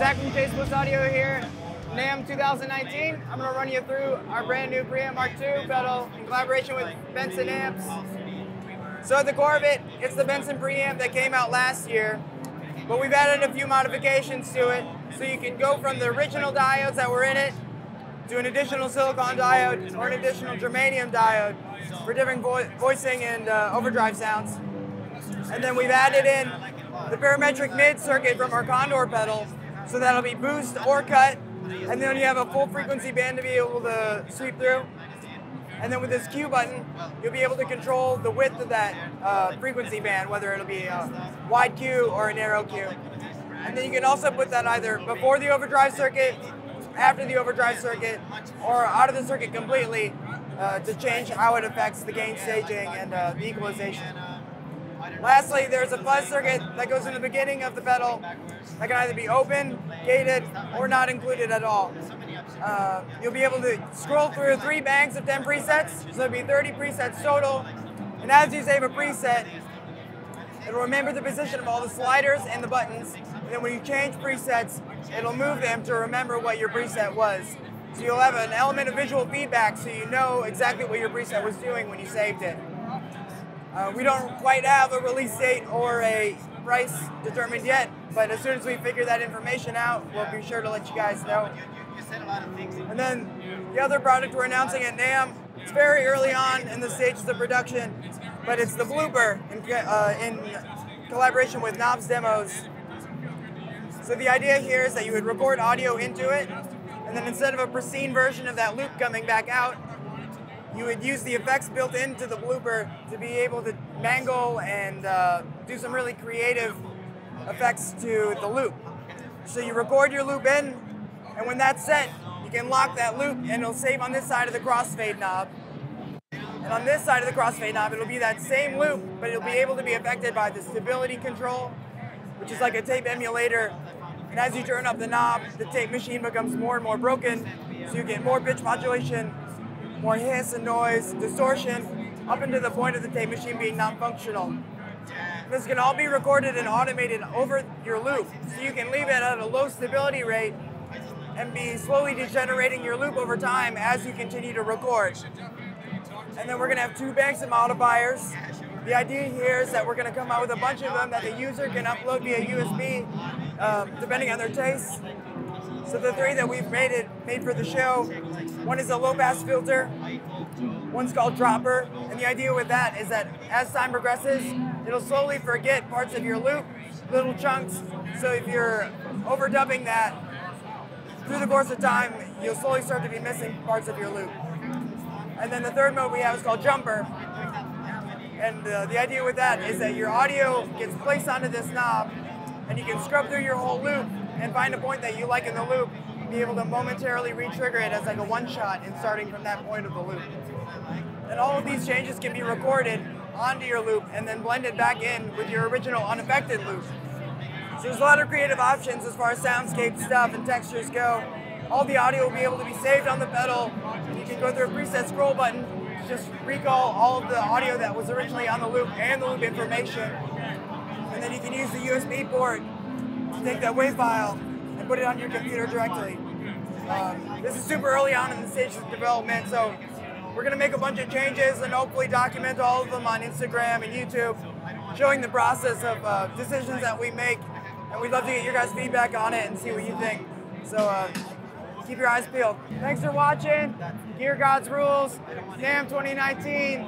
back from Bliss Audio here, Namm 2019. I'm going to run you through our brand new Preamp Mark II pedal in collaboration with Benson amps. So at the core of it, it's the Benson preamp that came out last year, but we've added a few modifications to it, so you can go from the original diodes that were in it to an additional silicon diode or an additional germanium diode for different voicing and overdrive sounds. And then we've added in the parametric mid circuit from our Condor pedal, so that'll be boost or cut, and then you have a full frequency band to be able to sweep through. And then with this Q button, you'll be able to control the width of that frequency band, whether it'll be a wide Q or a narrow Q. And then you can also put that either before the overdrive circuit, after the overdrive circuit, or out of the circuit completely to change how it affects the gain staging and the equalization. Lastly, there's a fuzz circuit that goes in the beginning of the pedal that can either be open, gated, or not included at all. You'll be able to scroll through 3 banks of 10 presets, so there'll be 30 presets total. And as you save a preset, it'll remember the position of all the sliders and the buttons, and then when you change presets, it'll move them to remember what your preset was. So you'll have an element of visual feedback so you know exactly what your preset was doing when you saved it. We don't quite have a release date or a price determined yet, but as soon as we figure that information out, we'll be sure to let you guys know. And then the other product we're announcing at Namm, it's very early on in the stages of production, but it's the blooper in collaboration with Namm's Demos. So the idea here is that you would record audio into it, and then instead of a pristine version of that loop coming back out, you would use the effects built into the blooper to be able to mangle and do some really creative effects to the loop. So you record your loop in, and when that's set, you can lock that loop and it'll save on this side of the crossfade knob. And on this side of the crossfade knob, it'll be that same loop, but it'll be able to be affected by the stability control, which is like a tape emulator. And as you turn up the knob, the tape machine becomes more and more broken, so you get more pitch modulation, more hiss and noise, distortion, up into the point of the tape machine being non-functional. This can all be recorded and automated over your loop, so you can leave it at a low stability rate and be slowly degenerating your loop over time as you continue to record. And then we're gonna have 2 banks of modifiers. The idea here is that we're gonna come out with a bunch of them that the user can upload via USB, depending on their taste. So the 3 that we've made for the show, one is a low-pass filter, one's called dropper, and the idea with that is that as time progresses, it'll slowly forget parts of your loop, little chunks, so if you're overdubbing that, through the course of time, you'll slowly start to be missing parts of your loop. And then the 3rd mode we have is called jumper, and the idea with that is that your audio gets placed onto this knob, and you can scrub through your whole loop and find a point that you like in the loop, be able to momentarily re-trigger it as like a one-shot and starting from that point of the loop. And all of these changes can be recorded onto your loop and then blended back in with your original unaffected loop. So there's a lot of creative options as far as soundscape stuff and textures go. All the audio will be able to be saved on the pedal. You can go through a preset scroll button, just recall all of the audio that was originally on the loop and the loop information. And then you can use the USB port to take that WAV file and put it on your computer directly. This is super early on in the stages of development, so we're going to make a bunch of changes and hopefully document all of them on Instagram and YouTube, showing the process of decisions that we make, and we'd love to get your guys' feedback on it and see what you think. So keep your eyes peeled. Thanks for watching. Gear Gods rules. Namm 2019.